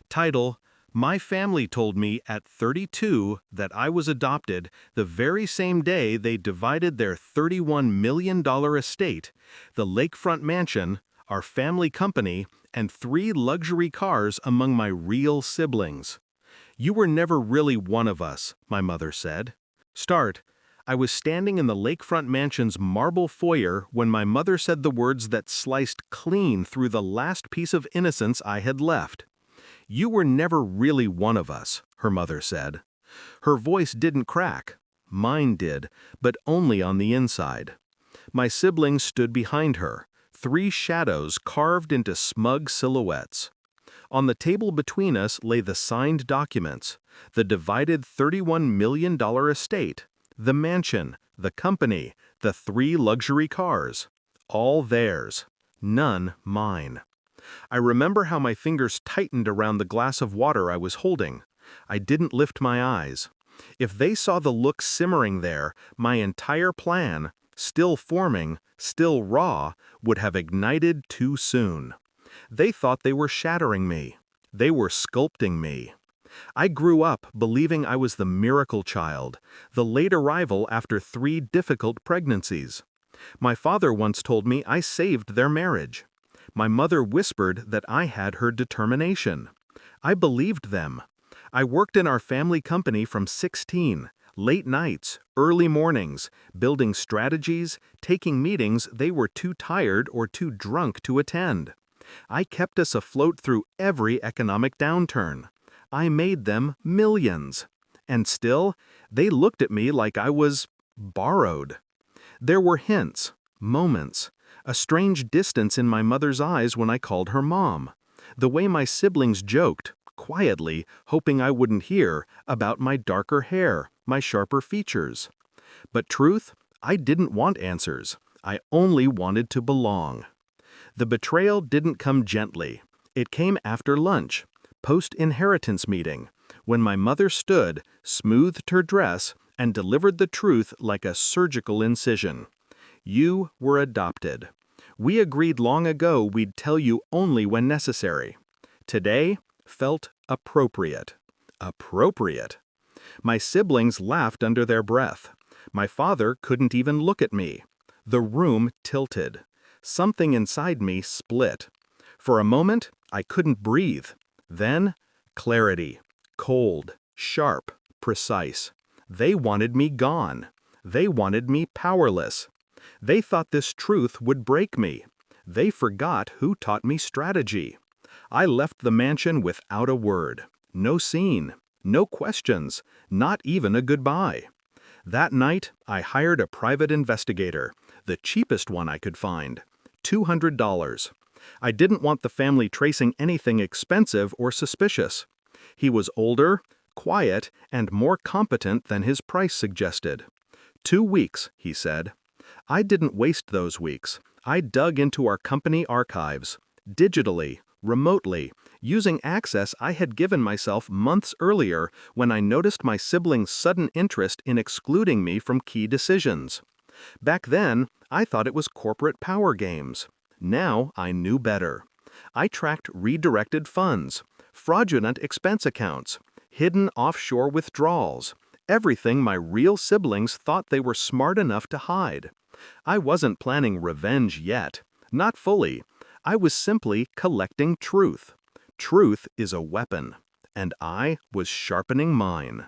Title: My family told me at 32 that I was adopted the very same day they divided their $31 million estate, the Lakefront mansion, our family company, and 3 luxury cars among my real siblings. You were never really one of us, my mother said. Start. I was standing in the Lakefront mansion's marble foyer when my mother said the words that sliced clean through the last piece of innocence I had left. You were never really one of us, her mother said. Her voice didn't crack. Mine did, but only on the inside. My siblings stood behind her, 3 shadows carved into smug silhouettes. On the table between us lay the signed documents, the divided $31 million estate, the mansion, the company, the 3 luxury cars. All theirs, none mine. I remember how my fingers tightened around the glass of water I was holding. I didn't lift my eyes. If they saw the look simmering there, my entire plan, still forming, still raw, would have ignited too soon. They thought they were shattering me. They were sculpting me. I grew up believing I was the miracle child, the late arrival after 3 difficult pregnancies. My father once told me I saved their marriage. My mother whispered that I had her determination. I believed them. I worked in our family company from 16, late nights, early mornings, building strategies, taking meetings they were too tired or too drunk to attend. I kept us afloat through every economic downturn. I made them millions. And still, they looked at me like I was borrowed. There were hints, moments, a strange distance in my mother's eyes when I called her mom. The way my siblings joked, quietly, hoping I wouldn't hear, about my darker hair, my sharper features. But truth, I didn't want answers. I only wanted to belong. The betrayal didn't come gently. It came after lunch, post-inheritance meeting, when my mother stood, smoothed her dress, and delivered the truth like a surgical incision. You were adopted. We agreed long ago we'd tell you only when necessary. Today felt appropriate. Appropriate. My siblings laughed under their breath. My father couldn't even look at me. The room tilted. Something inside me split. For a moment, I couldn't breathe. Then, clarity. Cold, sharp, precise. They wanted me gone. They wanted me powerless. They thought this truth would break me. They forgot who taught me strategy. I left the mansion without a word. No scene. No questions. Not even a goodbye. That night, I hired a private investigator, the cheapest one I could find. $200. I didn't want the family tracing anything expensive or suspicious. He was older, quiet, and more competent than his price suggested. 2 weeks, he said. I didn't waste those weeks. I dug into our company archives, digitally, remotely, using access I had given myself months earlier when I noticed my siblings' sudden interest in excluding me from key decisions. Back then, I thought it was corporate power games. Now I knew better. I tracked redirected funds, fraudulent expense accounts, hidden offshore withdrawals, everything my real siblings thought they were smart enough to hide. I wasn't planning revenge yet. Not fully. I was simply collecting truth. Truth is a weapon, and I was sharpening mine.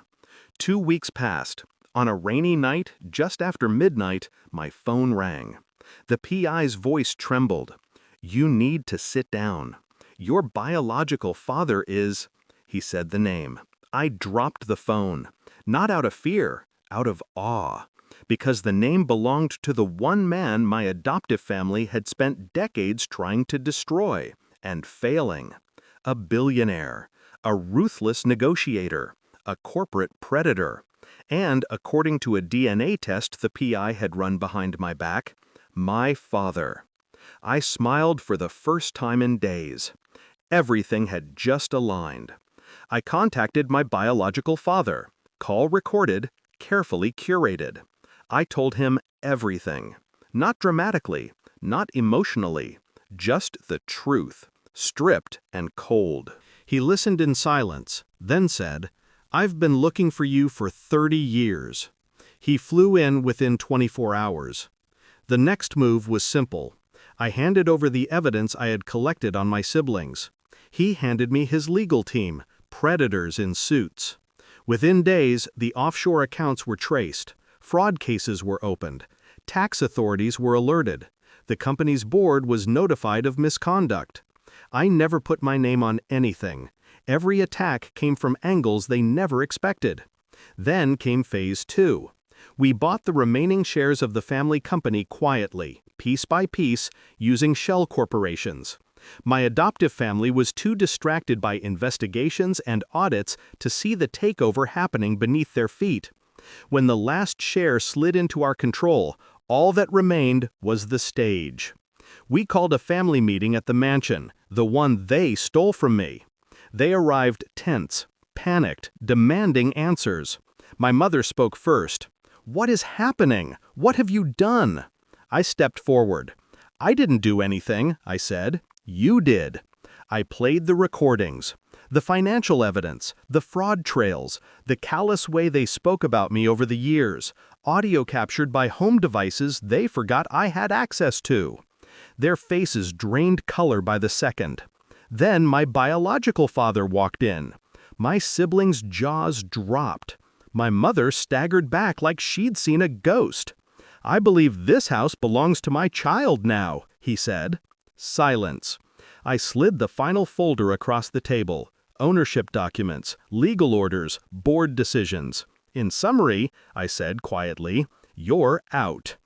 2 weeks passed. On a rainy night, just after midnight, my phone rang. The PI's voice trembled. You need to sit down. Your biological father is... He said the name. I dropped the phone. Not out of fear, out of awe. Because the name belonged to the one man my adoptive family had spent decades trying to destroy, and failing. A billionaire, a ruthless negotiator, a corporate predator, and, according to a DNA test the PI had run behind my back, my father. I smiled for the first time in days. Everything had just aligned. I contacted my biological father, call recorded, carefully curated. I told him everything. Not dramatically, not emotionally, just the truth, stripped and cold. He listened in silence, then said, "I've been looking for you for 30 years." He flew in within 24 hours. The next move was simple. I handed over the evidence I had collected on my siblings. He handed me his legal team, predators in suits. Within days, the offshore accounts were traced. Fraud cases were opened. Tax authorities were alerted. The company's board was notified of misconduct. I never put my name on anything. Every attack came from angles they never expected. Then came phase 2. We bought the remaining shares of the family company quietly, piece by piece, using shell corporations. My adoptive family was too distracted by investigations and audits to see the takeover happening beneath their feet. When the last share slid into our control, all that remained was the stage. We called a family meeting at the mansion, the one they stole from me. They arrived tense, panicked, demanding answers. My mother spoke first. "What is happening? What have you done?" I stepped forward. "I didn't do anything," I said. "You did." I played the recordings, the financial evidence, the fraud trails, the callous way they spoke about me over the years, audio captured by home devices they forgot I had access to. Their faces drained color by the second. Then my biological father walked in. My siblings' jaws dropped. My mother staggered back like she'd seen a ghost. "I believe this house belongs to my child now," he said. Silence. I slid the final folder across the table. Ownership documents, legal orders, board decisions. "In summary," I said quietly, "you're out."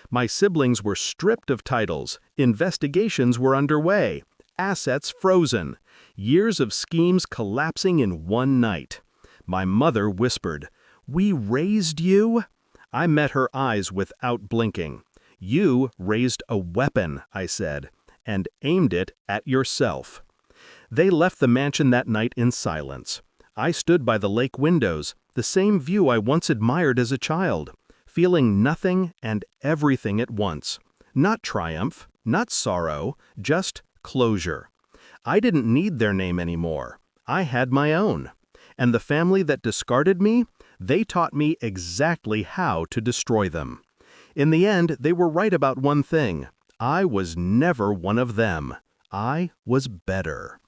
My siblings were stripped of titles. Investigations were underway. Assets frozen. Years of schemes collapsing in one night. My mother whispered, "We raised you?" I met her eyes without blinking. "You raised a weapon," I said, "and aimed it at yourself." They left the mansion that night in silence. I stood by the lake windows, the same view I once admired as a child, feeling nothing and everything at once. Not triumph, not sorrow, just closure. I didn't need their name anymore. I had my own. And the family that discarded me, they taught me exactly how to destroy them. In the end, they were right about one thing. I was never one of them. I was better.